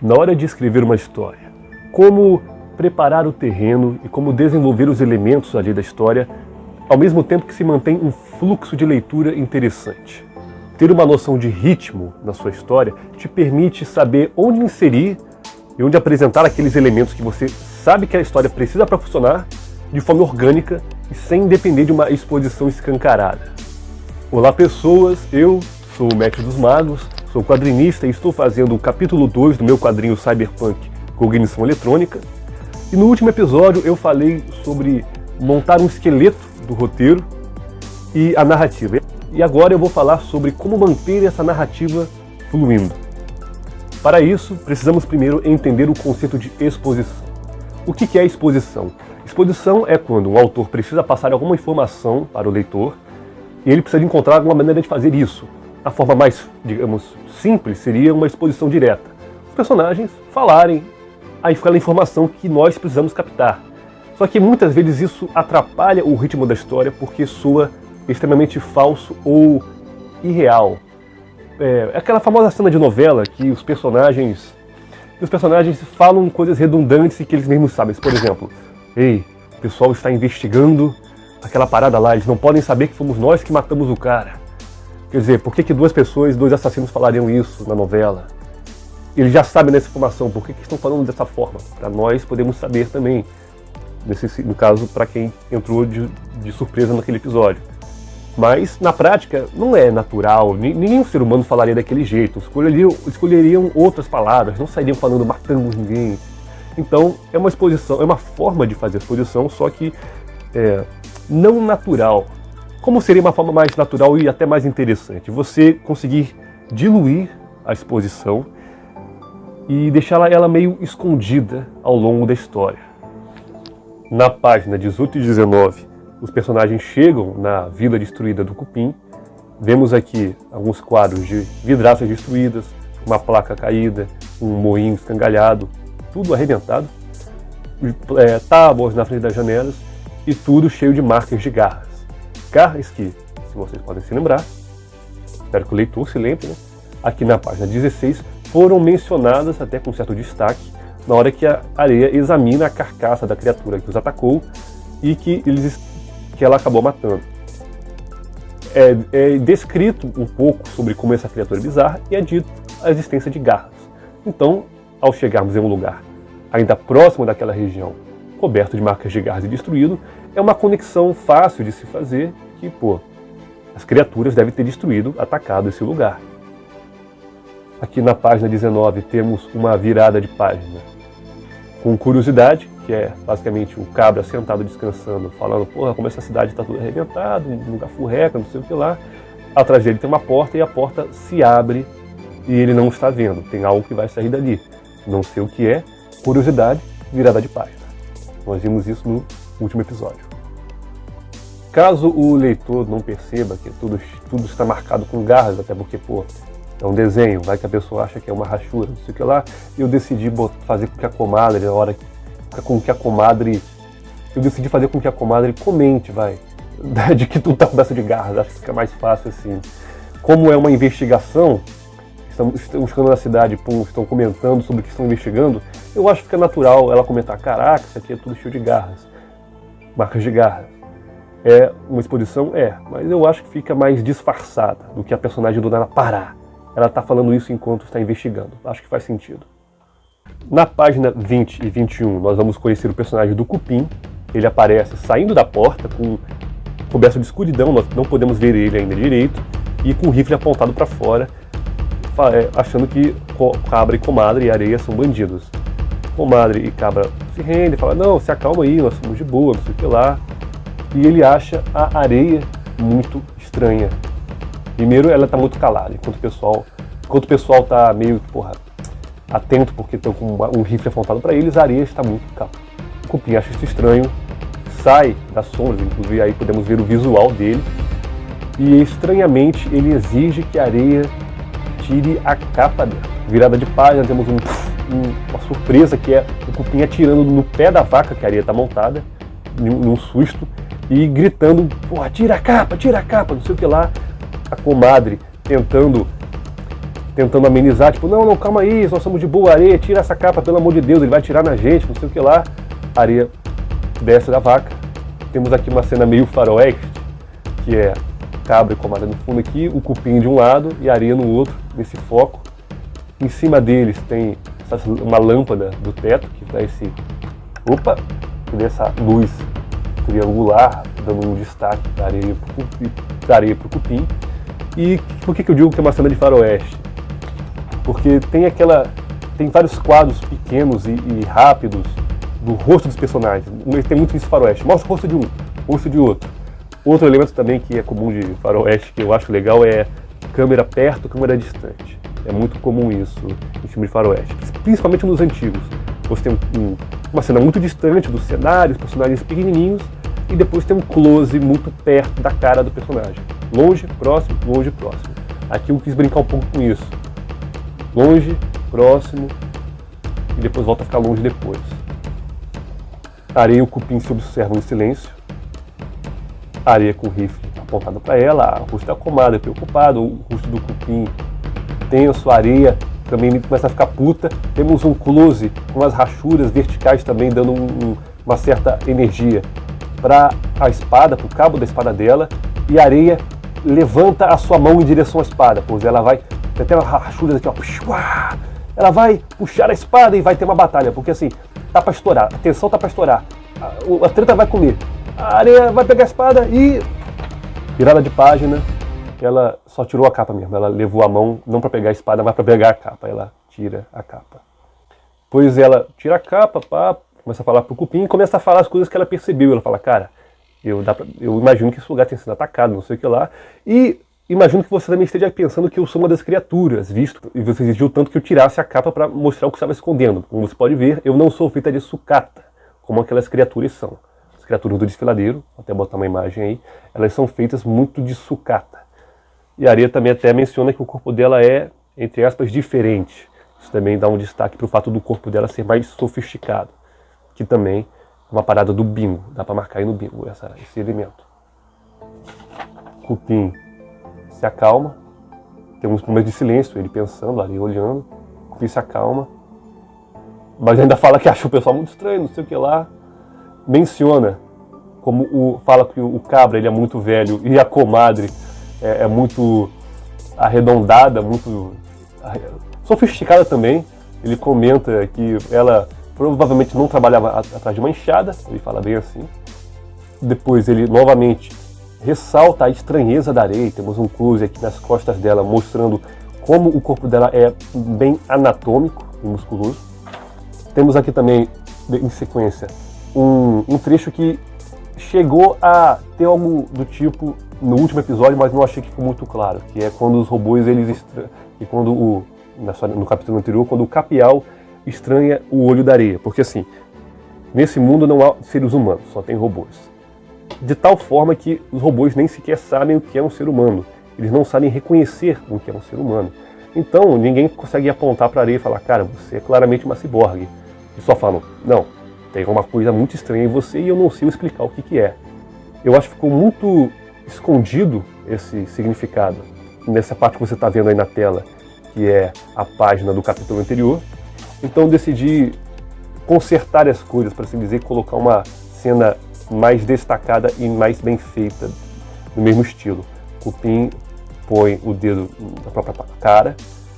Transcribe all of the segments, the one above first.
Na hora de escrever uma história, como preparar o terreno e como desenvolver os elementos ali da história, ao mesmo tempo que se mantém um fluxo de leitura interessante. Ter uma noção de ritmo na sua história te permite saber onde inserir e onde apresentar aqueles elementos que você sabe que a história precisa para funcionar de forma orgânica e sem depender de uma exposição escancarada. Olá pessoas, eu sou o Mestre dos Magos, sou quadrinista e estou fazendo o capítulo 2 do meu quadrinho Cyberpunk Cognição Eletrônica. E no último episódio eu falei sobre montar um esqueleto do roteiro e a narrativa. E agora eu vou falar sobre como manter essa narrativa fluindo. Para isso, precisamos primeiro entender o conceito de exposição. O que é exposição? Exposição é quando um autor precisa passar alguma informação para o leitor e ele precisa encontrar alguma maneira de fazer isso. A forma mais, digamos, simples seria uma exposição direta. Os personagens falarem aquela informação que nós precisamos captar. Só que muitas vezes isso atrapalha o ritmo da história porque soa extremamente falso ou irreal. É aquela famosa cena de novela que os personagens falam coisas redundantes e que eles mesmos sabem. Por exemplo, ei, o pessoal está investigando aquela parada lá, eles não podem saber que fomos nós que matamos o cara. Quer dizer, por que dois assassinos falariam isso na novela? Eles já sabem dessa informação, por que estão falando dessa forma? Para nós podemos saber também, no caso, para quem entrou de surpresa naquele episódio. Mas, na prática, não é natural, nenhum ser humano falaria daquele jeito, escolheriam outras palavras, não sairiam falando matamos ninguém. Então, é uma exposição, é uma forma de fazer exposição, só que não natural. Como seria uma forma mais natural e até mais interessante? Você conseguir diluir a exposição e deixar ela meio escondida ao longo da história. Na página 18 e 19, os personagens chegam na vila destruída do Cupim. Vemos aqui alguns quadros de vidraças destruídas, uma placa caída, um moinho escangalhado, tudo arrebentado, tábuas na frente das janelas e tudo cheio de marcas de garras. Garras que, se vocês podem se lembrar, espero que o leitor se lembre, né? Aqui na página 16 foram mencionadas até com certo destaque na hora que a Areia examina a carcaça da criatura que os atacou e que ela acabou matando. É descrito um pouco sobre como essa criatura é bizarra e é dito a existência de garras. Então, ao chegarmos em um lugar ainda próximo daquela região, coberto de marcas de garras e destruído, é uma conexão fácil de se fazer que, as criaturas devem ter destruído, atacado esse lugar. Aqui na página 19 temos uma virada de página com curiosidade, que é basicamente o cabra sentado descansando, falando, como essa cidade está tudo arrebentada, um lugar furreca, não sei o que lá. Atrás dele tem uma porta e a porta se abre e ele não está vendo, tem algo que vai sair dali. Não sei o que é, curiosidade, virada de página. Nós vimos isso no último episódio. Caso o leitor não perceba que tudo está marcado com garras, até porque, é um desenho, vai que a pessoa acha que é uma rachura, não sei o que lá, eu decidi fazer com que a comadre, eu decidi fazer com que a comadre comente, de que tudo está coberto de garras, acho que fica mais fácil assim. Como é uma investigação, estão chegando na cidade, estão comentando sobre o que estão investigando, eu acho que fica natural ela comentar, caraca, isso aqui é tudo cheio de garras, marcas de garras. É uma exposição? Mas eu acho que fica mais disfarçada do que a personagem do nada parar. Ela está falando isso enquanto está investigando. Acho que faz sentido. Na página 20 e 21, nós vamos conhecer o personagem do Cupim. Ele aparece saindo da porta, coberto de escuridão, nós não podemos ver ele ainda direito, e com o rifle apontado para fora, achando que Cabra e Comadre e Areia são bandidos. Comadre e Cabra se rendem, falam, não, se acalma aí, nós somos de boa, não sei o que lá. E ele acha a Areia muito estranha. Primeiro, ela está muito calada, enquanto o pessoal está meio, atento porque estão com um rifle apontado para eles, a Areia está muito calma. O Cupim acha isso estranho, sai das sombras, inclusive aí podemos ver o visual dele, e estranhamente ele exige que a Areia tire a capa dela. Virada de página, temos uma surpresa que é o Cupim atirando no pé da vaca que a Areia está montada, num susto, e gritando, tira a capa, não sei o que lá. A comadre tentando tentando amenizar, tipo, não, calma aí, nós somos de boa, Areia, tira essa capa, pelo amor de Deus, ele vai atirar na gente, não sei o que lá. Areia desce da vaca. Temos aqui uma cena meio faroeste, que é Cabra e Comadre no fundo aqui, o Cupim de um lado e Areia no outro, nesse foco. Em cima deles tem uma lâmpada do teto, que dá esse... Opa! Que dá essa luz triangular, dando um destaque da areia pro Cupim. E por que eu digo que é uma cena de faroeste? Porque tem vários quadros pequenos e rápidos do rosto dos personagens. Tem muito isso em faroeste. Mostra o rosto de um, o rosto de outro. Outro elemento também que é comum de faroeste, que eu acho legal, é câmera perto, câmera distante. É muito comum isso em filme de faroeste, principalmente nos antigos. Você tem uma cena muito distante do cenário, os personagens pequenininhos, e depois tem um close muito perto da cara do personagem. Longe, próximo, longe, próximo. Aqui eu quis brincar um pouco com isso. Longe, próximo, e depois volta a ficar longe depois. A Areia e o Cupim se observam em silêncio. A Areia com o rifle apontado para ela, o rosto da Comadre preocupado, o rosto do Cupim tenso, a Areia também começa a ficar puta. Temos um close com as rachuras verticais também dando uma certa energia para a espada, para o cabo da espada dela, e a Areia levanta a sua mão em direção à espada, pois ela vai, tem até uma rachura aqui, ó, ela vai puxar a espada e vai ter uma batalha, porque assim, tá para estourar, a tensão tá para estourar, a treta vai comer, a Areia vai pegar a espada e, virada de página, ela só tirou a capa mesmo, ela levou a mão não para pegar a espada, mas para pegar a capa, ela tira a capa. Pois ela tira a capa, começa a falar pro Cupim e começa a falar as coisas que ela percebeu. Ela fala, cara, eu imagino que esse lugar tenha sido atacado, não sei o que lá, e imagino que você também esteja pensando que eu sou uma das criaturas, visto, e você exigiu tanto que eu tirasse a capa para mostrar o que estava escondendo. Como você pode ver, eu não sou feita de sucata, como aquelas criaturas são. As criaturas do desfiladeiro, vou até botar uma imagem aí, elas são feitas muito de sucata. E a Areia também até menciona que o corpo dela é, entre aspas, diferente. Isso também dá um destaque para o fato do corpo dela ser mais sofisticado, que também é uma parada do bingo, dá para marcar aí no bingo esse elemento. Cupim se acalma, tem uns momentos de silêncio, ele pensando, a Areia olhando, Cupim se acalma, mas ainda fala que acha o pessoal muito estranho, não sei o que lá. Menciona, fala que o Cabra ele é muito velho e a Comadre é muito arredondada, muito sofisticada também. Ele comenta que ela provavelmente não trabalhava atrás de uma enxada, ele fala bem assim. Depois ele novamente ressalta a estranheza da Areia, temos um close aqui nas costas dela mostrando como o corpo dela é bem anatômico e musculoso. Temos aqui também, em sequência, um trecho que chegou a ter algo do tipo no último episódio, mas não achei que ficou muito claro, que é quando os robôs, e quando no capítulo anterior, quando o Capial estranha o olho da Areia, porque assim, nesse mundo não há seres humanos, só tem robôs. De tal forma que os robôs nem sequer sabem o que é um ser humano, eles não sabem reconhecer o que é um ser humano. Então ninguém consegue apontar para a Areia e falar, cara, você é claramente uma ciborgue. Eles só falam, não, tem uma coisa muito estranha em você e eu não sei explicar o que é. Eu acho que ficou muito escondido esse significado nessa parte que você está vendo aí na tela, que é a página do capítulo anterior. Então eu decidi consertar as coisas, para assim dizer, colocar uma cena mais destacada e mais bem feita, no mesmo estilo. Cupim põe o dedo na própria cara,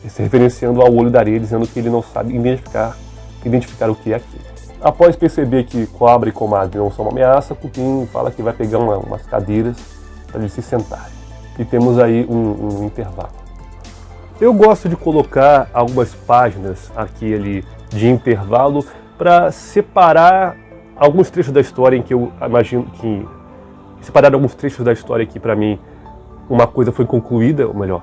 se referenciando ao olho da Areia, dizendo que ele não sabe identificar o que é aquilo. Após perceber que Cabra e Comadre não são uma ameaça, Cupim fala que vai pegar umas cadeiras para eles se sentarem. E temos aí um intervalo. Eu gosto de colocar algumas páginas aqui e ali de intervalo para separar alguns trechos da história em que eu imagino que... Separar alguns trechos da história que para mim uma coisa foi concluída, ou melhor,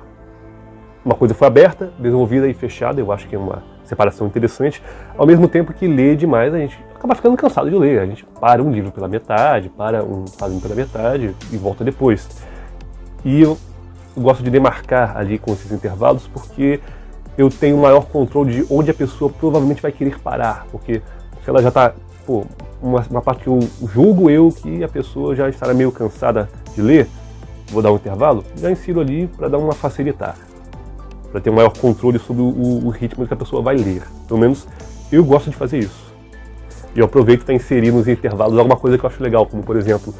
uma coisa foi aberta, desenvolvida e fechada. Eu acho que é uma separação interessante. Ao mesmo tempo que ler demais, a gente acaba ficando cansado de ler. A gente para um livro pela metade, para um quadrinho pela metade e volta depois. E eu gosto de demarcar ali com esses intervalos porque eu tenho maior controle de onde a pessoa provavelmente vai querer parar. Porque se ela já está, uma parte que eu julgo que a pessoa já estará meio cansada de ler, vou dar um intervalo, já insiro ali para dar uma facilitada. para ter um maior controle sobre o ritmo que a pessoa vai ler. Pelo menos eu gosto de fazer isso. E eu aproveito para inserir nos intervalos alguma coisa que eu acho legal, como por exemplo,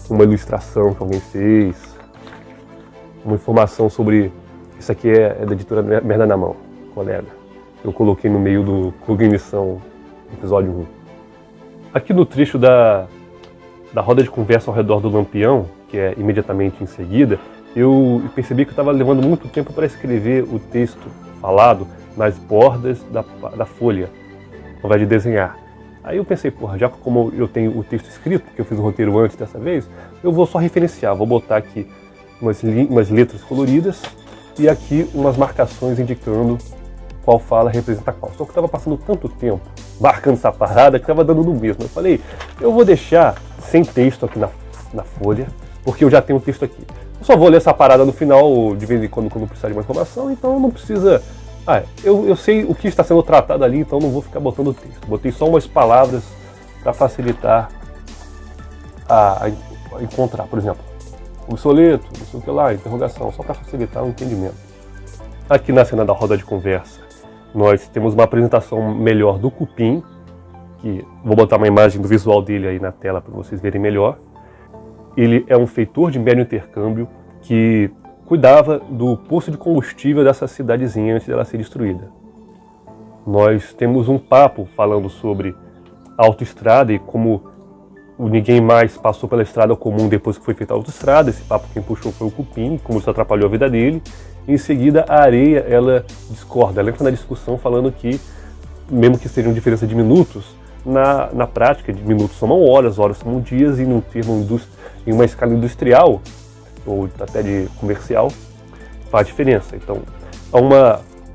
uma ilustração que alguém fez, uma informação sobre... Isso aqui é da editora Merda na Mão, colega. Eu coloquei no meio do Cognição, episódio 1. Aqui no trecho da roda de conversa ao redor do Lampião, que é imediatamente em seguida, eu percebi que eu estava levando muito tempo para escrever o texto falado nas bordas da folha, ao invés de desenhar. Aí eu pensei, porra, já como eu tenho o texto escrito, porque eu fiz o roteiro antes dessa vez, eu vou só referenciar, vou botar aqui umas letras coloridas e aqui umas marcações indicando qual fala representa qual. Só que eu estava passando tanto tempo marcando essa parada que estava dando no mesmo. Eu falei, eu vou deixar sem texto aqui na folha, porque eu já tenho o texto aqui. Eu só vou ler essa parada no final, de vez em quando precisar de uma informação, então não precisa... eu sei o que está sendo tratado ali, então não vou ficar botando texto. Botei só umas palavras para facilitar a encontrar, por exemplo, obsoleto, não sei o que lá, interrogação, só para facilitar o entendimento. Aqui na cena da roda de conversa, nós temos uma apresentação melhor do cupim, que vou botar uma imagem do visual dele aí na tela para vocês verem melhor. Ele é um feitor de mero intercâmbio que cuidava do posto de combustível dessa cidadezinha antes dela ser destruída. Nós temos um papo falando sobre a autoestrada e como ninguém mais passou pela estrada comum depois que foi feita a autoestrada. Esse papo quem puxou foi o cupim, como isso atrapalhou a vida dele. Em seguida, a areia, ela discorda, ela entra na discussão falando que, mesmo que seja uma diferença de minutos, na prática, de minutos somam horas somam dias, e em uma escala industrial, ou até de comercial, faz diferença. Então,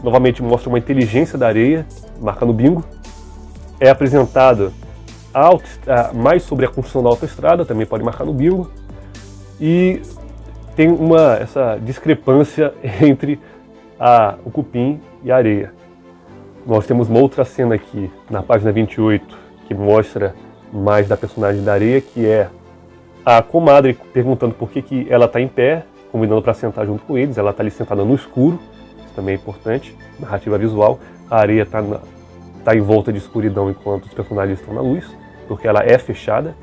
novamente mostra uma inteligência da areia, marca no bingo. É apresentada mais sobre a construção da autoestrada, também pode marcar no bingo. E tem essa discrepância entre o cupim e a areia. Nós temos uma outra cena aqui, na página 28, que mostra mais da personagem da areia, que é a comadre perguntando por que ela está em pé, convidando para sentar junto com eles. Ela está ali sentada no escuro, isso também é importante, narrativa visual. A areia está em volta de escuridão enquanto os personagens estão na luz, porque ela é fechada.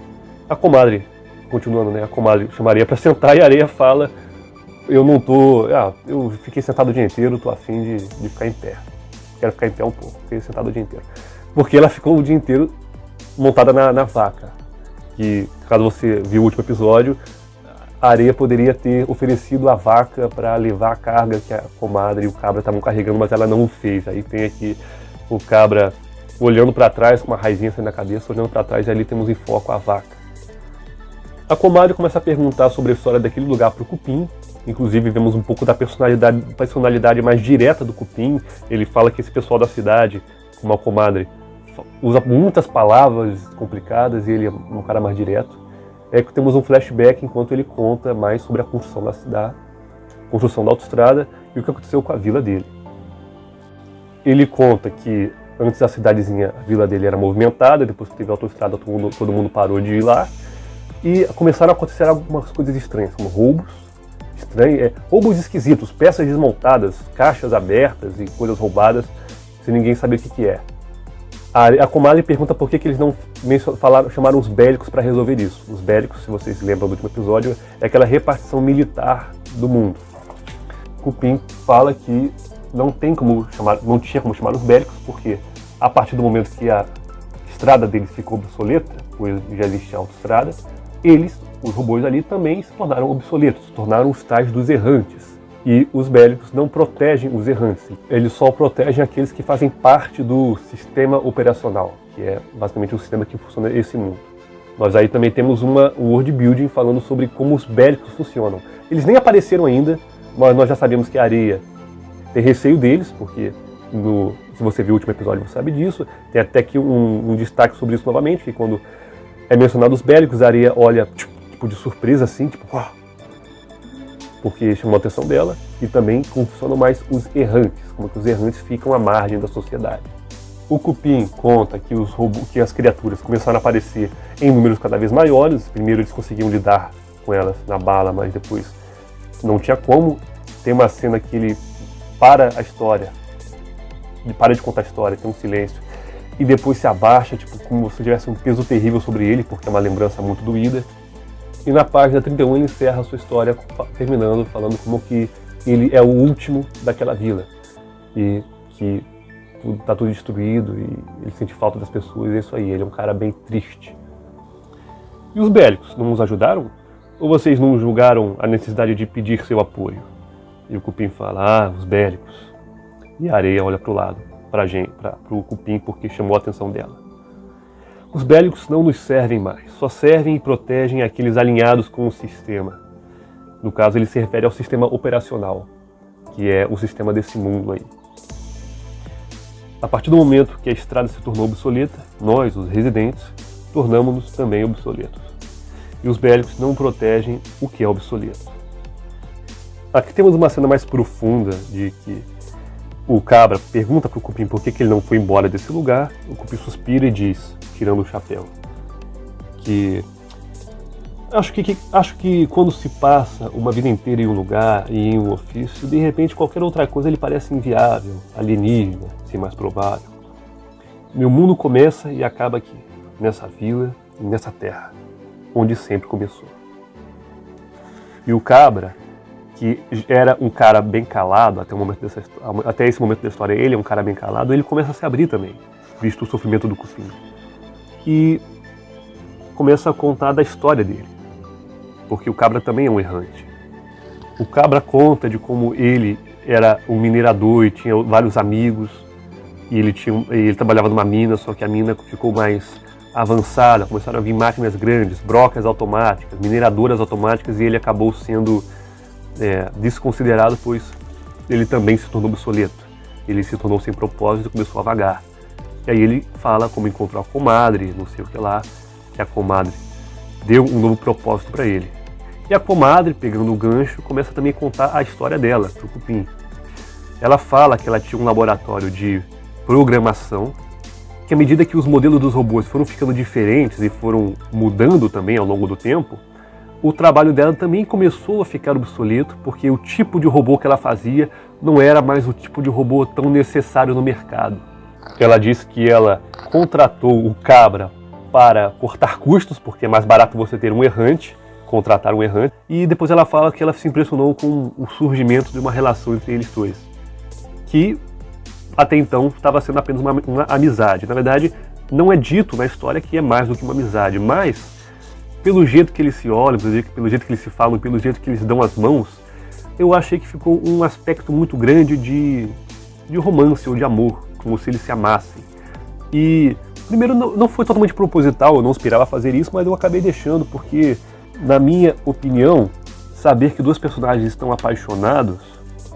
A comadre, continuando, né, a comadre chama a areia para sentar e a areia fala: eu fiquei sentado o dia inteiro, estou afim de ficar em pé. Quero ficar em pé um pouco, fiquei sentado o dia inteiro. Porque ela ficou o dia inteiro montada na vaca. Que, caso você viu o último episódio, a areia poderia ter oferecido a vaca para levar a carga que a comadre e o cabra estavam carregando, mas ela não o fez. Aí tem aqui o cabra olhando para trás, com uma raizinha assim na cabeça, olhando para trás, e ali temos em foco a vaca. A comadre começa a perguntar sobre a história daquele lugar para o cupim. Inclusive vemos um pouco da personalidade mais direta do cupim. Ele fala que esse pessoal da cidade, como a comadre, usa muitas palavras complicadas e ele é um cara mais direto. É que temos um flashback enquanto ele conta mais sobre a construção da cidade, construção da autoestrada e o que aconteceu com a vila dele. Ele conta que antes a cidadezinha, a vila dele era movimentada, depois que teve a autoestrada todo mundo parou de ir lá e começaram a acontecer algumas coisas estranhas, como roubos esquisitos, peças desmontadas, caixas abertas e coisas roubadas sem ninguém saber o que é. A comadre pergunta por que eles não chamaram os bélicos para resolver isso. Os bélicos, se vocês lembram do último episódio, é aquela repartição militar do mundo. Cupim fala que não tinha como chamar os bélicos, porque a partir do momento que a estrada deles ficou obsoleta, pois já existia a autoestrada, os robôs ali também se tornaram obsoletos, se tornaram os tais dos errantes. E os bélicos não protegem os errantes, eles só protegem aqueles que fazem parte do sistema operacional, que é basicamente o sistema que funciona esse mundo. Nós aí também temos um world building falando sobre como os bélicos funcionam. Eles nem apareceram ainda, mas nós já sabemos que a areia tem receio deles, porque se você viu o último episódio você sabe disso. Tem até aqui um destaque sobre isso novamente, que quando é mencionado os bélicos, a areia olha tipo de surpresa assim, tipo, uau, porque chamou a atenção dela. E também como funcionam mais os errantes, como que os errantes ficam à margem da sociedade. O cupim conta que as criaturas começaram a aparecer em números cada vez maiores. Primeiro eles conseguiam lidar com elas na bala, mas depois não tinha como. Tem uma cena que ele para a história, para de contar a história, tem um silêncio, e depois se abaixa, tipo, como se tivesse um peso terrível sobre ele, porque é uma lembrança muito doída. E na página 31 ele encerra a sua história terminando, falando como que ele é o último daquela vila, e que tá tudo destruído, e ele sente falta das pessoas, e é isso aí, ele é um cara bem triste. E os bélicos não nos ajudaram? Ou vocês não julgaram a necessidade de pedir seu apoio? E o Cupim fala, os bélicos. E a Areia olha para o lado, para o Cupim, porque chamou a atenção dela. Os bélicos não nos servem mais, só servem e protegem aqueles alinhados com o sistema. No caso, ele se refere ao sistema operacional, que é o sistema desse mundo aí. A partir do momento que a estrada se tornou obsoleta, nós, os residentes, tornamos-nos também obsoletos. E os bélicos não protegem o que é obsoleto. Aqui temos uma cena mais profunda de que o Cabra pergunta para o Cupim por que ele não foi embora desse lugar. O Cupim suspira e diz, tirando o chapéu, que acho que quando se passa uma vida inteira em um lugar e em um ofício, de repente qualquer outra coisa ele parece inviável, alienígena, sem mais provável. Meu mundo começa e acaba aqui, nessa vila e nessa terra, onde sempre começou. E o Cabra, que era um cara bem calado até esse momento da história, ele é um cara bem calado, ele começa a se abrir também, visto o sofrimento do Cupim. E começa a contar da história dele, porque o Cabra também é um errante. O Cabra conta de como ele era um minerador e tinha vários amigos, e ele trabalhava numa mina, só que a mina ficou mais avançada, começaram a vir máquinas grandes, brocas automáticas, mineradoras automáticas, e ele acabou sendo desconsiderado, pois ele também se tornou obsoleto. Ele se tornou sem propósito e começou a vagar. E aí ele fala como encontrou a comadre, não sei o que lá, que a comadre deu um novo propósito para ele. E a comadre, pegando o gancho, começa também a contar a história dela para o Cupim. Ela fala que ela tinha um laboratório de programação, que à medida que os modelos dos robôs foram ficando diferentes e foram mudando também ao longo do tempo, o trabalho dela também começou a ficar obsoleto, porque o tipo de robô que ela fazia não era mais o tipo de robô tão necessário no mercado. Ela disse que ela contratou o Cabra para cortar custos, porque é mais barato você ter um errante, contratar um errante, e depois ela fala que ela se impressionou com o surgimento de uma relação entre eles dois, que até então estava sendo apenas uma amizade. Na verdade, não é dito na história que é mais do que uma amizade, mas pelo jeito que eles se olham, pelo jeito que eles se falam, pelo jeito que eles dão as mãos, eu achei que ficou um aspecto muito grande de romance ou de amor, como se eles se amassem. E primeiro não foi totalmente proposital, eu não esperava fazer isso, mas eu acabei deixando porque, na minha opinião, saber que dois personagens estão apaixonados,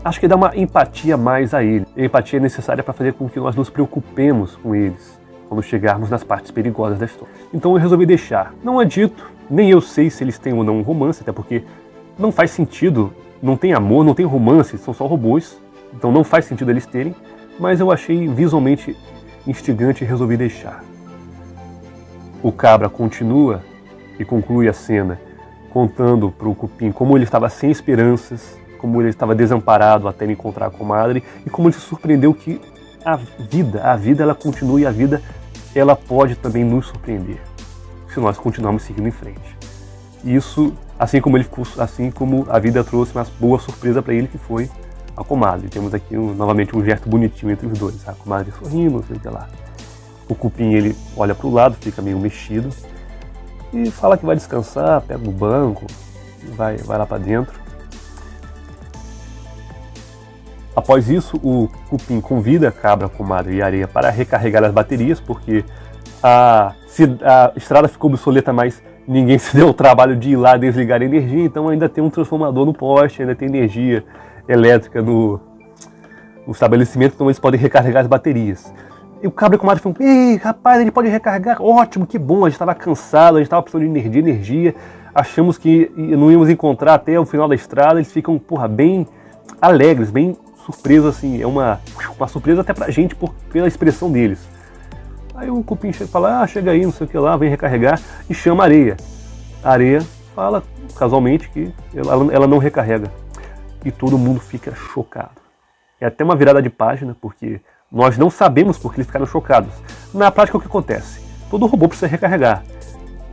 acho que dá uma empatia mais a eles. A empatia é necessária para fazer com que nós nos preocupemos com eles quando chegarmos nas partes perigosas da história. Então eu resolvi deixar. Não é dito, nem eu sei se eles têm ou não um romance, até porque não faz sentido, não tem amor, não tem romance, são só robôs, então não faz sentido eles terem, mas eu achei visualmente instigante e resolvi deixar. O Cabra continua e conclui a cena contando para o Cupim como ele estava sem esperanças, como ele estava desamparado até encontrar a comadre e como ele se surpreendeu que a vida ela continua e a vida ela pode também nos surpreender se nós continuarmos seguindo em frente. Isso, assim como a vida trouxe uma boa surpresa para ele, que foi a comadre. Temos aqui novamente um gesto bonitinho entre os dois, a comadre sorrindo, não sei o que lá. O Cupim ele olha para o lado, fica meio mexido e fala que vai descansar, pega o banco, vai lá para dentro. Após isso, o Cupim convida a Cabra, Comadre e Areia para recarregar as baterias, porque a estrada ficou obsoleta, mas ninguém se deu o trabalho de ir lá desligar a energia, então ainda tem um transformador no poste, ainda tem energia elétrica no estabelecimento, então eles podem recarregar as baterias. E o Cabra e a Comadre falam, ei, rapaz, ele pode recarregar? Ótimo, que bom, a gente estava cansado, a gente estava precisando de energia, achamos que não íamos encontrar até o final da estrada, eles ficam, bem alegres, bem surpresos, assim, é uma surpresa até pra gente pela expressão deles. Aí o Cupim chega e fala, chega aí, não sei o que lá, vem recarregar, e chama a Areia. A Areia fala, casualmente, que ela não recarrega. E todo mundo fica chocado. é até uma virada de página, porque nós não sabemos porque eles ficaram chocados. Na prática, o que acontece? Todo robô precisa recarregar.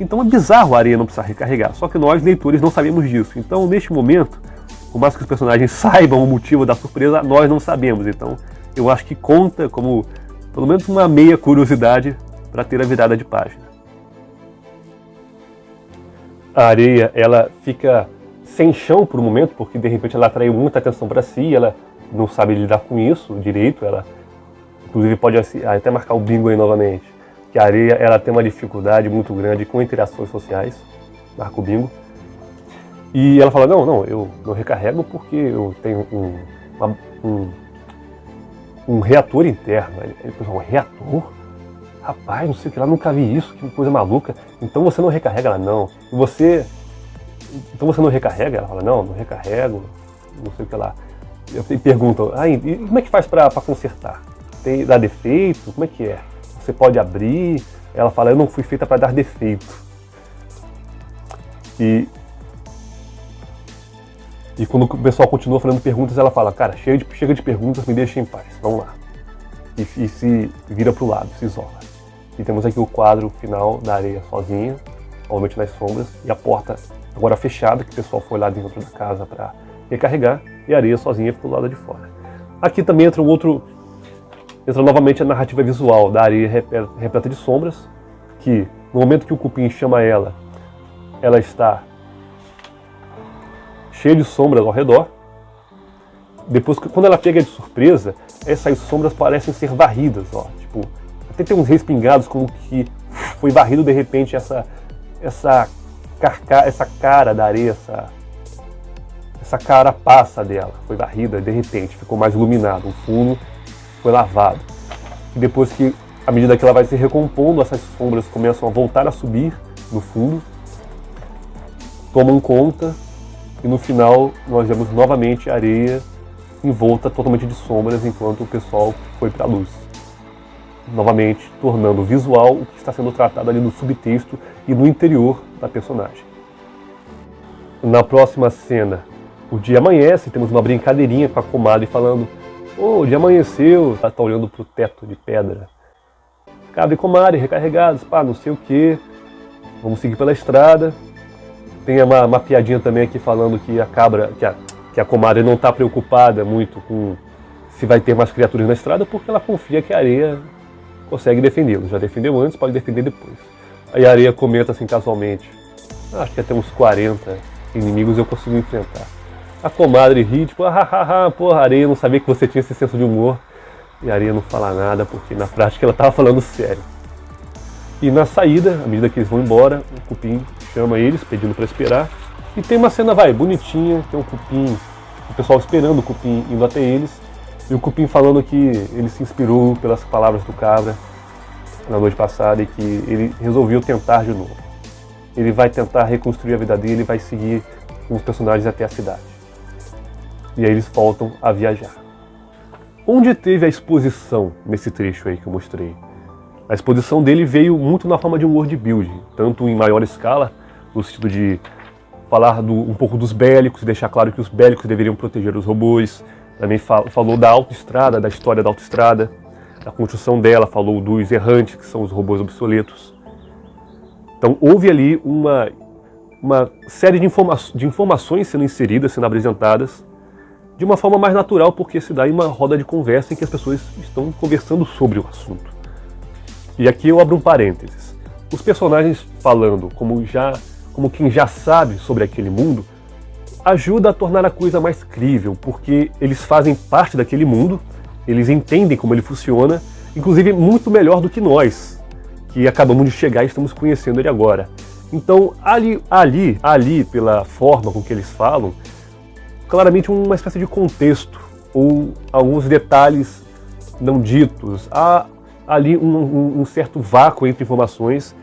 Então é bizarro a areia não precisar recarregar, só que nós, leitores, não sabemos disso. Então, neste momento, por mais que os personagens saibam o motivo da surpresa, nós não sabemos. Então, eu acho que conta como, pelo menos, uma meia curiosidade para ter a virada de página. A areia, ela fica sem chão por um momento, porque de repente ela atraiu muita atenção para si, ela não sabe lidar com isso direito, ela inclusive pode até marcar o bingo aí novamente, que a areia ela tem uma dificuldade muito grande com interações sociais, marca o bingo, e ela fala, não, eu não recarrego porque eu tenho um reator interno. Ele falou, um reator? Rapaz, não sei o que lá, nunca vi isso, que coisa maluca. Então você não recarrega? Ela, não. E você... Então você não recarrega? Ela fala, não recarrego, não sei o que lá. Eu pergunto, e como é que faz para consertar? Dá defeito? Como é que é? Você pode abrir? Ela fala, eu não fui feita para dar defeito. E quando o pessoal continua fazendo perguntas, ela fala, cara, chega de perguntas, me deixa em paz, vamos lá. E se vira pro lado, se isola. E temos aqui o quadro final da areia sozinha, obviamente nas sombras, e a porta agora fechada, que o pessoal foi lá dentro da casa para recarregar, e a areia sozinha ficou do lado de fora. Aqui também entra novamente a narrativa visual da areia repleta de sombras, que no momento que o cupim chama ela está cheia de sombras ao redor. Depois, quando ela pega de surpresa, essas sombras parecem ser varridas, ó. Tipo, até tem uns respingados como que foi varrido de repente essa cara da areia, essa carapaça dela foi varrida de repente, ficou mais iluminado, o fundo foi lavado. E depois que, à medida que ela vai se recompondo, essas sombras começam a voltar a subir no fundo, tomam conta, e no final nós vemos novamente a areia envolta totalmente de sombras enquanto o pessoal foi para a luz. Novamente tornando visual o que está sendo tratado ali no subtexto e no interior da personagem. Na próxima cena, o dia amanhece, temos uma brincadeirinha com a comadre falando, o dia amanheceu, ela está olhando para o teto de pedra. Cabra e comadre recarregados, não sei o que, vamos seguir pela estrada. Tem uma piadinha também aqui falando que a comadre não está preocupada muito com se vai ter mais criaturas na estrada, porque ela confia que a areia consegue defendê-los. Já defendeu antes, pode defender depois. Aí a areia comenta assim casualmente, acho que até uns 40 inimigos eu consigo enfrentar. A comadre ri, tipo, porra, areia, não sabia que você tinha esse senso de humor. E a areia não fala nada, porque na prática ela estava falando sério. E na saída, à medida que eles vão embora, o cupim chama eles, pedindo para esperar. E tem uma cena, bonitinha, tem um cupim, o pessoal esperando o cupim indo até eles. E o cupim falando que ele se inspirou pelas palavras do cabra na noite passada e que ele resolveu tentar de novo. Ele vai tentar reconstruir a vida dele e vai seguir com os personagens até a cidade. E aí eles voltam a viajar. Onde teve a exposição nesse trecho aí que eu mostrei? A exposição dele veio muito na forma de um world building, tanto em maior escala, no sentido de falar um pouco dos bélicos, deixar claro que os bélicos deveriam proteger os robôs. Também falou da autoestrada, da história da autoestrada, da construção dela, falou dos errantes, que são os robôs obsoletos. Então houve ali uma série de informações sendo inseridas, sendo apresentadas, de uma forma mais natural, porque se dá em uma roda de conversa em que as pessoas estão conversando sobre o assunto. E aqui eu abro um parênteses. Os personagens falando como quem já sabe sobre aquele mundo, ajuda a tornar a coisa mais crível, porque eles fazem parte daquele mundo, eles entendem como ele funciona, inclusive muito melhor do que nós, que acabamos de chegar e estamos conhecendo ele agora. Então, ali pela forma com que eles falam, claramente uma espécie de contexto, ou alguns detalhes não ditos. Há ali um certo vácuo entre informações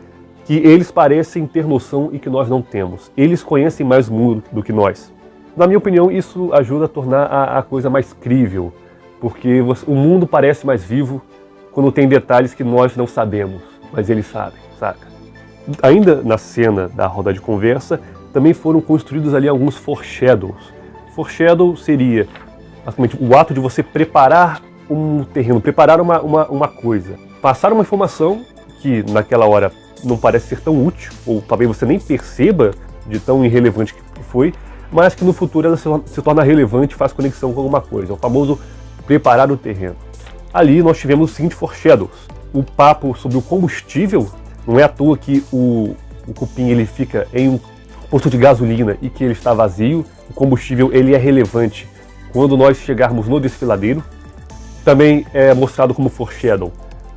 que eles parecem ter noção e que nós não temos. Eles conhecem mais o mundo do que nós. Na minha opinião, isso ajuda a tornar a coisa mais crível, porque o mundo parece mais vivo quando tem detalhes que nós não sabemos, mas eles sabem, saca? Ainda na cena da roda de conversa, também foram construídos ali alguns foreshadows. Foreshadow seria basicamente o ato de você preparar um terreno, preparar uma coisa, passar uma informação que naquela hora não parece ser tão útil, ou talvez você nem perceba de tão irrelevante que foi, mas que no futuro ela se torna relevante e faz conexão com alguma coisa, o famoso preparar o terreno. Ali nós tivemos os seguintes foreshadows, o papo sobre o combustível. Não é à toa que o cupim ele fica em um posto de gasolina e que ele está vazio. O combustível ele é relevante quando nós chegarmos no desfiladeiro. Também é mostrado como foreshadow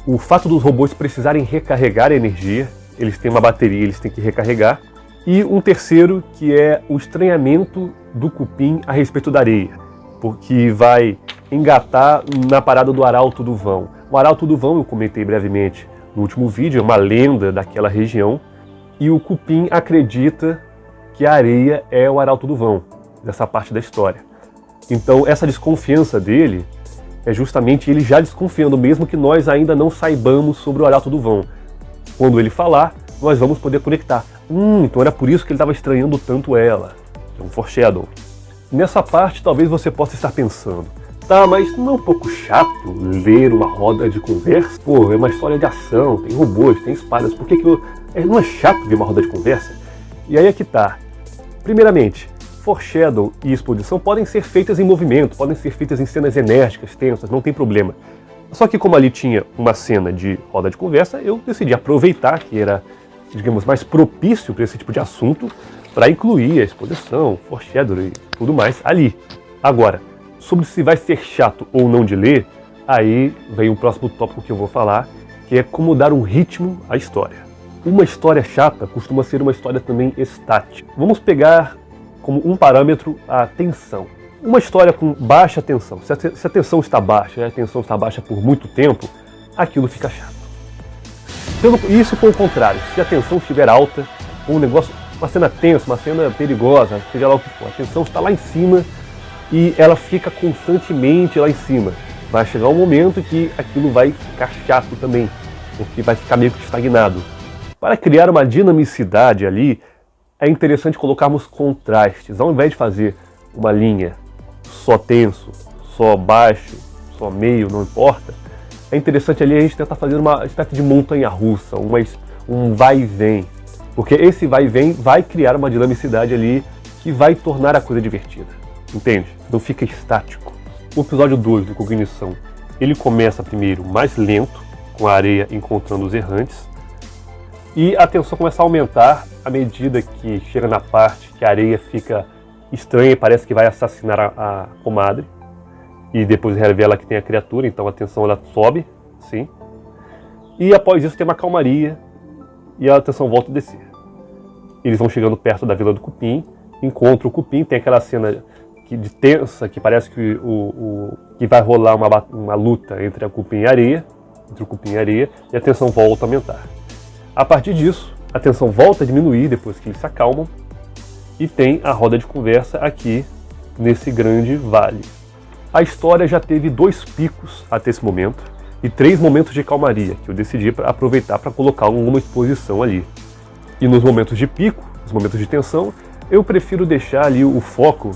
o fato dos robôs precisarem recarregar a energia. Eles têm uma bateria, eles têm que recarregar. E um terceiro que é o estranhamento do cupim a respeito da areia, porque vai engatar na parada do Arauto do Vão. O Arauto do Vão, eu comentei brevemente no último vídeo, é uma lenda daquela região, e o cupim acredita que a areia é o Arauto do Vão, dessa parte da história. Então essa desconfiança dele é justamente ele já desconfiando, mesmo que nós ainda não saibamos sobre o Arauto do Vão. Quando ele falar, nós vamos poder conectar. Então era por isso que ele estava estranhando tanto ela. É um foreshadow. Nessa parte talvez você possa estar pensando, tá, mas não é um pouco chato ler uma roda de conversa? Pô, é uma história de ação, tem robôs, tem espadas, por que não é chato ver uma roda de conversa? E aí é que tá. Primeiramente, foreshadow e exposição podem ser feitas em movimento, podem ser feitas em cenas enérgicas, tensas, não tem problema. Só que como ali tinha uma cena de roda de conversa, eu decidi aproveitar que era, digamos, mais propício para esse tipo de assunto, para incluir a exposição, foreshadow e tudo mais ali. Agora, sobre se vai ser chato ou não de ler, aí vem o próximo tópico que eu vou falar, que é como dar um ritmo à história. Uma história chata costuma ser uma história também estática. Vamos pegar como um parâmetro a tensão. Uma história com baixa tensão, se a tensão está baixa, e a tensão está baixa por muito tempo, aquilo fica chato. E se for o contrário, se a tensão estiver alta, um negócio, uma cena tensa, uma cena perigosa, seja lá o que for, a tensão está lá em cima e ela fica constantemente lá em cima. Vai chegar um momento que aquilo vai ficar chato também, porque vai ficar meio que estagnado. Para criar uma dinamicidade ali, é interessante colocarmos contrastes. Ao invés de fazer uma linha só tenso, só baixo, só meio, não importa, é interessante ali a gente tentar fazer uma espécie de montanha-russa, um vai e vem. Porque esse vai e vem vai criar uma dinamicidade ali que vai tornar a coisa divertida. Entende? Não fica estático. O episódio 2 do Cognição, ele começa primeiro mais lento, com a areia encontrando os errantes, e a tensão começa a aumentar à medida que chega na parte que a areia fica estranha e parece que vai assassinar a comadre, e depois revela que tem a criatura, então a tensão ela sobe, sim. E após isso tem uma calmaria e a tensão volta a descer. Eles vão chegando perto da Vila do Cupim, encontram o Cupim, tem aquela cena de tensa que parece que que vai rolar uma luta entre o Cupim e a areia, e a tensão volta a aumentar. A partir disso, a tensão volta a diminuir depois que eles se acalmam, e tem a roda de conversa aqui nesse grande vale. A história já teve 2 picos até esse momento e 3 momentos de calmaria que eu decidi aproveitar para colocar alguma exposição ali. E nos momentos de pico, nos momentos de tensão, eu prefiro deixar ali o foco,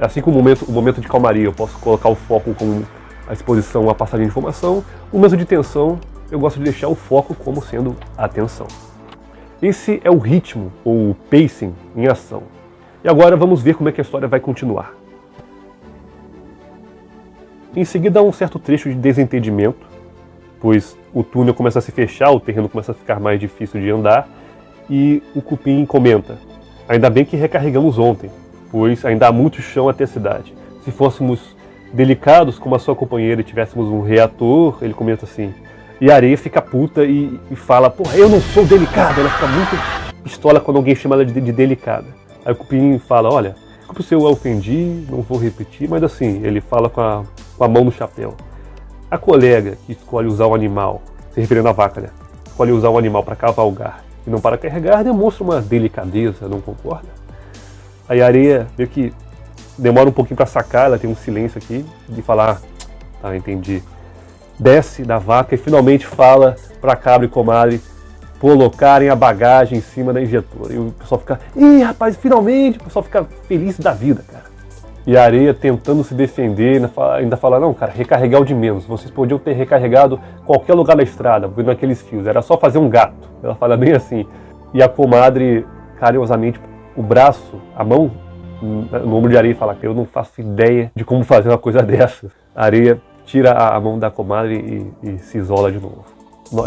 assim como o momento de calmaria eu posso colocar o foco como a exposição, a passagem de informação, o momento de tensão eu gosto de deixar o foco como sendo a tensão. Esse é o ritmo, ou o pacing, em ação. E agora vamos ver como é que a história vai continuar. Em seguida há um certo trecho de desentendimento, pois o túnel começa a se fechar, o terreno começa a ficar mais difícil de andar, e o Cupim comenta: ainda bem que recarregamos ontem, pois ainda há muito chão até a cidade. Se fôssemos delicados como a sua companheira e tivéssemos um reator, ele comenta assim. E a areia fica puta e fala: porra, eu não sou delicada. Ela fica muito pistola quando alguém chama ela de delicada. Aí o Cupim fala: olha, desculpa se eu a ofendi, não vou repetir, mas assim, ele fala com a mão no chapéu. A colega que escolhe usar o animal, se referindo à vaca, né? Escolhe usar o animal para cavalgar e não para carregar, demonstra uma delicadeza, não concorda? Aí a areia meio que demora um pouquinho para sacar, ela tem um silêncio aqui de falar: tá, entendi. Desce da vaca e finalmente fala para cabra e comadre colocarem a bagagem em cima da injetora. E o pessoal fica: ih, rapaz, finalmente! O pessoal fica feliz da vida, cara. E a areia tentando se defender, ainda fala, não, cara, recarregar o de menos. Vocês podiam ter recarregado qualquer lugar da estrada, vendo aqueles fios. Era só fazer um gato. Ela fala bem assim. E a comadre, carinhosamente, o braço, a mão, no ombro de areia, fala que eu não faço ideia de como fazer uma coisa dessa. A areia tira a mão da comadre e se isola de novo.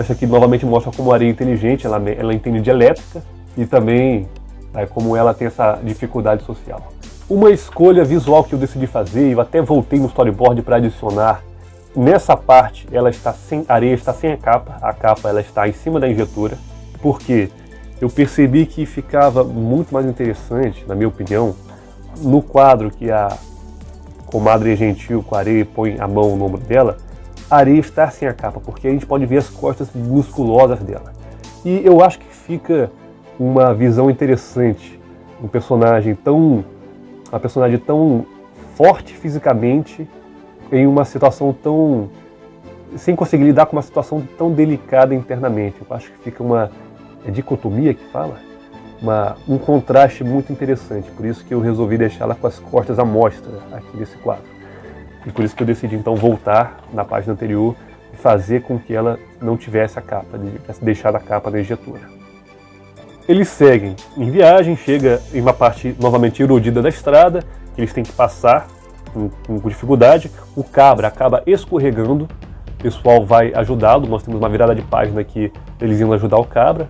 Isso aqui novamente mostra como a areia é inteligente, ela entende de elétrica e também como ela tem essa dificuldade social. Uma escolha visual que eu decidi fazer, eu até voltei no storyboard para adicionar, nessa parte a areia está sem a capa ela está em cima da injetora, porque eu percebi que ficava muito mais interessante, na minha opinião, no quadro que a comadre gentil com a areia põe a mão no ombro dela, a areia está sem a capa, porque a gente pode ver as costas musculosas dela. E eu acho que fica uma visão interessante, uma personagem tão forte fisicamente em uma situação tão... sem conseguir lidar com uma situação tão delicada internamente. Eu acho que fica uma dicotomia que fala? Um contraste muito interessante, por isso que eu resolvi deixá-la com as costas à mostra aqui nesse quadro. E por isso que eu decidi então voltar na página anterior e fazer com que ela não tivesse a capa, deixar a capa na injetora. Eles seguem em viagem, chega em uma parte novamente erodida da estrada, que eles têm que passar com dificuldade. O cabra acaba escorregando, o pessoal vai ajudá-lo, nós temos uma virada de página aqui, eles iam ajudar o cabra.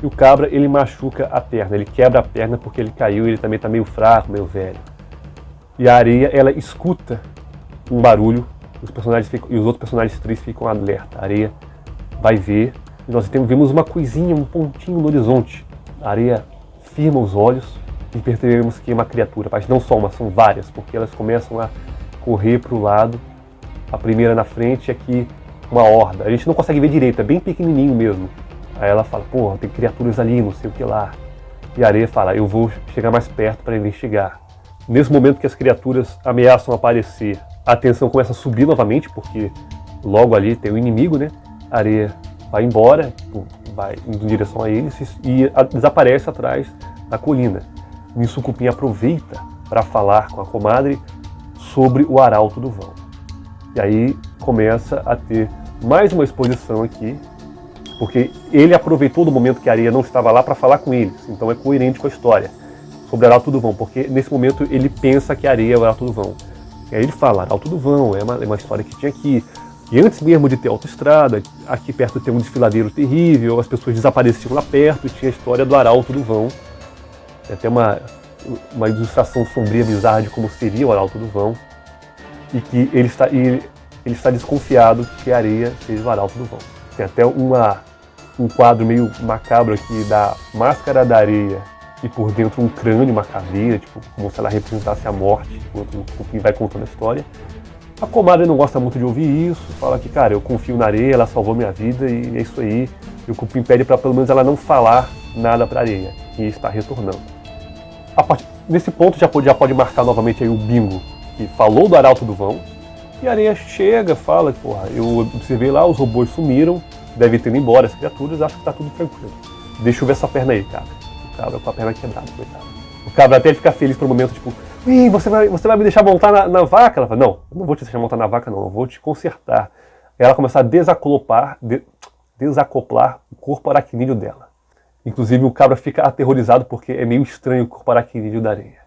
E o cabra, ele machuca a perna, ele quebra a perna porque ele caiu e ele também está meio fraco, meio velho. E a areia, ela escuta um barulho, e os outros personagens tristes ficam alerta. A areia vai ver, e nós vemos uma coisinha, um pontinho no horizonte. A areia firma os olhos e percebemos que é uma criatura, mas não só uma, são várias, porque elas começam a correr para o lado, a primeira na frente e aqui uma horda. A gente não consegue ver direito, é bem pequenininho mesmo. Aí ela fala, pô, tem criaturas ali, não sei o que lá. E a areia fala, eu vou chegar mais perto para investigar. Nesse momento que as criaturas ameaçam aparecer, a tensão começa a subir novamente, porque logo ali tem o inimigo, né? A areia vai embora, vai indo em direção a eles e desaparece atrás da colina. Nisso o Cupim aproveita para falar com a comadre sobre o arauto do vão. E aí começa a ter mais uma exposição aqui, porque ele aproveitou do momento que a areia não estava lá para falar com eles, então é coerente com a história sobre o arauto do vão, porque nesse momento ele pensa que a areia é o arauto do vão. E aí ele fala, arauto do vão, é uma história que tinha aqui, e antes mesmo de ter autoestrada, aqui perto tem um desfiladeiro terrível, as pessoas desapareciam lá perto, e tinha a história do arauto do vão. Tem até uma ilustração sombria, bizarra de como seria o arauto do vão, e que ele está desconfiado que a areia seja o arauto do vão. Tem até um quadro meio macabro aqui da máscara da areia e por dentro um crânio, uma caveira, tipo, como se ela representasse a morte, enquanto o Cupim vai contando a história. A comadre não gosta muito de ouvir isso, fala que, cara, eu confio na areia, ela salvou minha vida e é isso aí. E o Cupim pede para pelo menos ela não falar nada para a areia, que está retornando. Nesse ponto já pode marcar novamente aí o bingo, que falou do arauto do vão. E a areia chega, fala que, porra, eu observei lá, os robôs sumiram, deve ter ido embora as criaturas, acho que tá tudo tranquilo. Deixa eu ver essa perna aí, cara. O cabra com a perna quebrada, coitado. O cabra até fica feliz por um momento, tipo, ih, você vai me deixar montar na vaca? Ela fala, não, eu não vou te deixar montar na vaca não, eu vou te consertar. E ela começa a desacoplar o corpo aracnídeo dela. Inclusive o cabra fica aterrorizado porque é meio estranho o corpo aracnídeo da areia.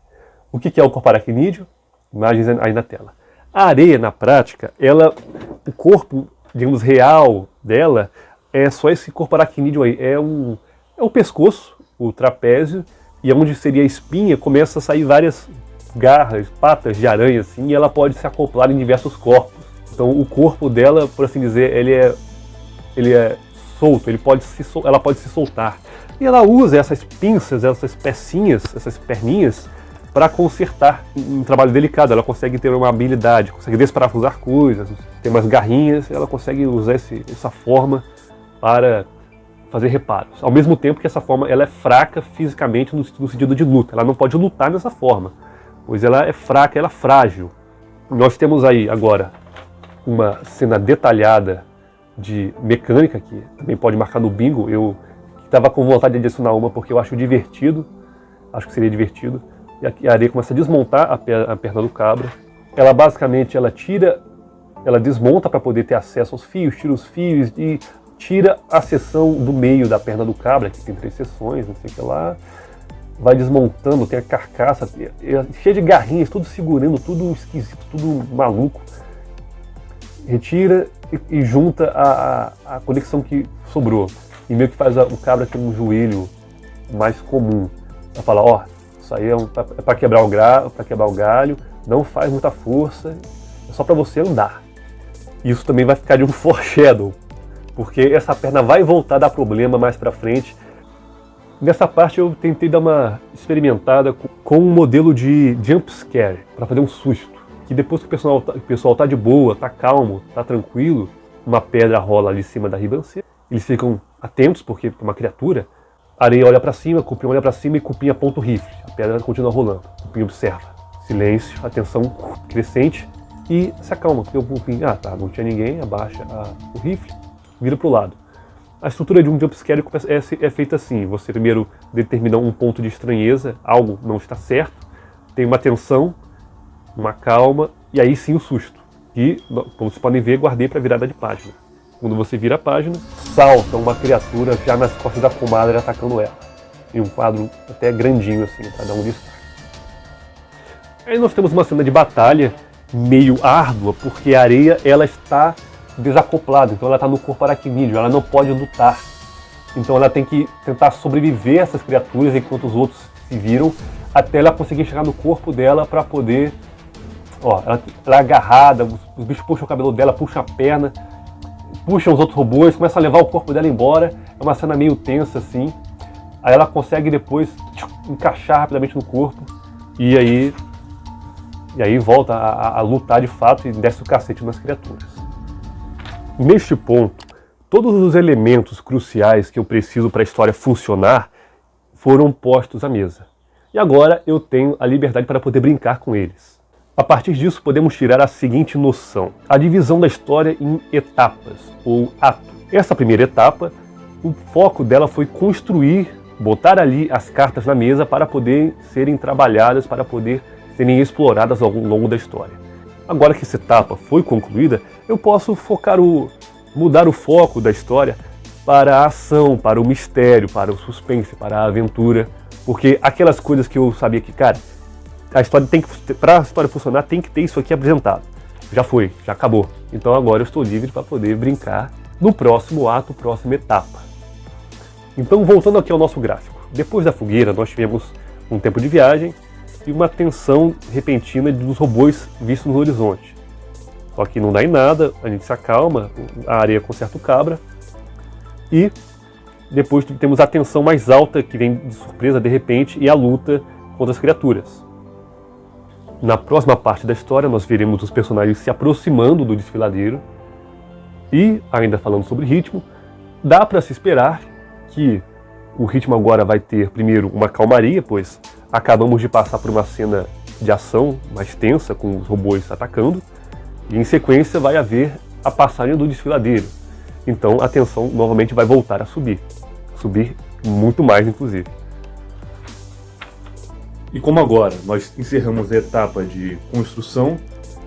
O que é o corpo aracnídeo? Imagens aí na tela. A areia, na prática, o corpo, digamos, real dela é só esse corpo aracnídeo aí. É o pescoço, o trapézio, e onde seria a espinha, começa a sair várias garras, patas de aranha, assim, e ela pode se acoplar em diversos corpos. Então o corpo dela, por assim dizer, ele é solto, ela pode se soltar. E ela usa essas pinças, essas pecinhas, essas perninhas, para consertar um trabalho delicado. Ela consegue ter uma habilidade, consegue desparafusar coisas, tem umas garrinhas, ela consegue usar essa forma para fazer reparos. Ao mesmo tempo que essa forma ela é fraca fisicamente no sentido de luta. Ela não pode lutar nessa forma, pois ela é fraca, ela é frágil. Nós temos aí agora uma cena detalhada de mecânica, que também pode marcar no bingo. Eu estava com vontade de adicionar uma porque eu acho divertido, acho que seria divertido. e a areia começa a desmontar a perna do cabra. Ela basicamente ela desmonta para poder ter acesso aos fios, tira os fios e tira a seção do meio da perna do cabra, que tem 3 seções, não sei o que lá. Vai desmontando, tem a carcaça, cheia de garrinhas, tudo segurando, tudo esquisito, tudo maluco. Retira e junta a conexão que sobrou. E meio que faz o cabra ter um joelho mais comum. Ela fala, ó, isso aí é para quebrar o galho, não faz muita força, é só para você andar. Isso também vai ficar de um foreshadow, porque essa perna vai voltar a dar problema mais para frente. Nessa parte eu tentei dar uma experimentada com um modelo de jump scare, para fazer um susto. Que depois que o pessoal tá de boa, tá calmo, tá tranquilo, uma pedra rola ali em cima da ribanceira, eles ficam atentos, porque é uma criatura, a areia olha para cima, Cupim olha para cima e Cupim aponta o rifle. A pedra continua rolando, Cupim observa. Silêncio, atenção crescente e se acalma. Porque o Cupim, tá, não tinha ninguém, abaixa o rifle, vira pro lado. A estrutura de um jumpscare é feita assim, você primeiro determina um ponto de estranheza, algo não está certo, tem uma tensão, uma calma, e aí sim o susto. E, como vocês podem ver, guardei para virada de página. Quando você vira a página, salta uma criatura já nas costas da comadre atacando ela. Em um quadro até grandinho assim, para dar um destaque. Aí nós temos uma cena de batalha meio árdua, porque a areia ela está desacoplada, então ela está no corpo aracnídeo, ela não pode lutar. Então ela tem que tentar sobreviver a essas criaturas enquanto os outros se viram, até ela conseguir chegar no corpo dela para poder... ela é agarrada, os bichos puxam o cabelo dela, puxam a perna, puxam os outros robôs, começam a levar o corpo dela embora. É uma cena meio tensa assim. Aí ela consegue depois encaixar rapidamente no corpo e aí volta a lutar de fato e desce o cacete nas criaturas. Neste ponto, todos os elementos cruciais que eu preciso para a história funcionar foram postos à mesa. E agora eu tenho a liberdade para poder brincar com eles. A partir disso, podemos tirar a seguinte noção: a divisão da história em etapas, ou ato. Essa primeira etapa, o foco dela foi construir, botar ali as cartas na mesa para poder serem trabalhadas, para poder serem exploradas ao longo da história. Agora que essa etapa foi concluída, eu posso mudar o foco da história para a ação, para o mistério, para o suspense, para a aventura. Porque aquelas coisas que eu sabia que, cara, para a história funcionar tem que ter isso aqui apresentado. Já foi, já acabou. Então agora eu estou livre para poder brincar no próximo ato, próxima etapa. Então voltando aqui ao nosso gráfico. Depois da fogueira nós tivemos um tempo de viagem e uma tensão repentina dos robôs vistos no horizonte. Só que não dá em nada, a gente se acalma, a areia conserta o cabra e depois temos a tensão mais alta que vem de surpresa de repente e a luta contra as criaturas. Na próxima parte da história nós veremos os personagens se aproximando do desfiladeiro e, ainda falando sobre ritmo, dá para se esperar que o ritmo agora vai ter primeiro uma calmaria, pois acabamos de passar por uma cena de ação mais tensa com os robôs atacando e em sequência vai haver a passagem do desfiladeiro. Então a tensão novamente vai voltar a subir muito mais inclusive. E como agora nós encerramos a etapa de construção,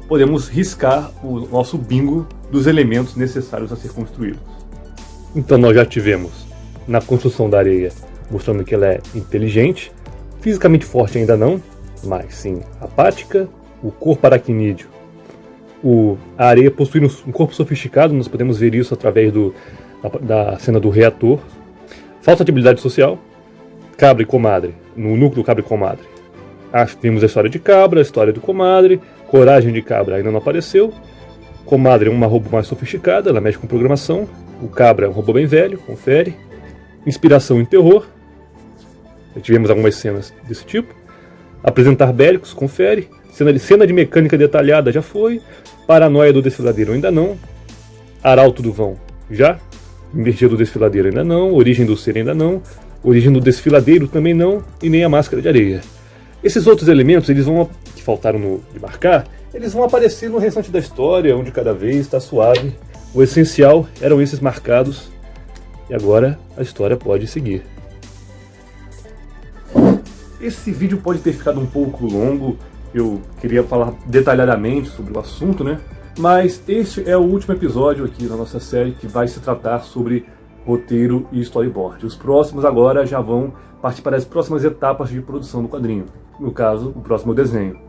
podemos riscar o nosso bingo dos elementos necessários a ser construídos. Então nós já tivemos na construção da areia mostrando que ela é inteligente, fisicamente forte ainda não, mas sim apática, o corpo aracnídeo. A areia possui um corpo sofisticado, nós podemos ver isso através da cena do reator. Falta de habilidade social, cabra e comadre, no núcleo cabra e comadre. Vimos a história de cabra, a história do comadre, coragem de cabra ainda não apareceu. Comadre é uma robô mais sofisticada, ela mexe com programação. O cabra é um robô bem velho, confere. Inspiração em terror, já tivemos algumas cenas desse tipo. Apresentar bélicos, confere. Cena de mecânica detalhada já foi. Paranoia do desfiladeiro ainda não. Arauto do vão já. Energia do desfiladeiro ainda não. Origem do ser ainda não. Origem do desfiladeiro também não. E nem a máscara de areia. Esses outros elementos, que faltaram de marcar, eles vão aparecer no restante da história, um de cada vez, está suave. O essencial eram esses marcados. E agora a história pode seguir. Esse vídeo pode ter ficado um pouco longo, eu queria falar detalhadamente sobre o assunto, né? Mas este é o último episódio aqui da nossa série que vai se tratar sobre roteiro e storyboard. Os próximos agora já vão partir para as próximas etapas de produção do quadrinho. No caso, o próximo desenho.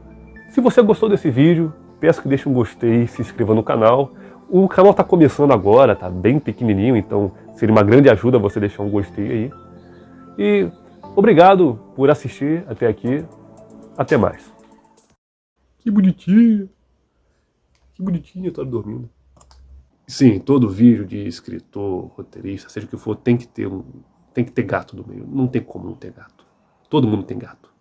Se você gostou desse vídeo, peço que deixe um gostei e se inscreva no canal. O canal está começando agora, está bem pequenininho, então seria uma grande ajuda você deixar um gostei aí. E obrigado por assistir até aqui. Até mais. Que bonitinha. Que bonitinha, tô dormindo. Sim, todo vídeo de escritor, roteirista, seja o que for, tem que ter gato no meio. Não tem como não ter gato. Todo mundo tem gato.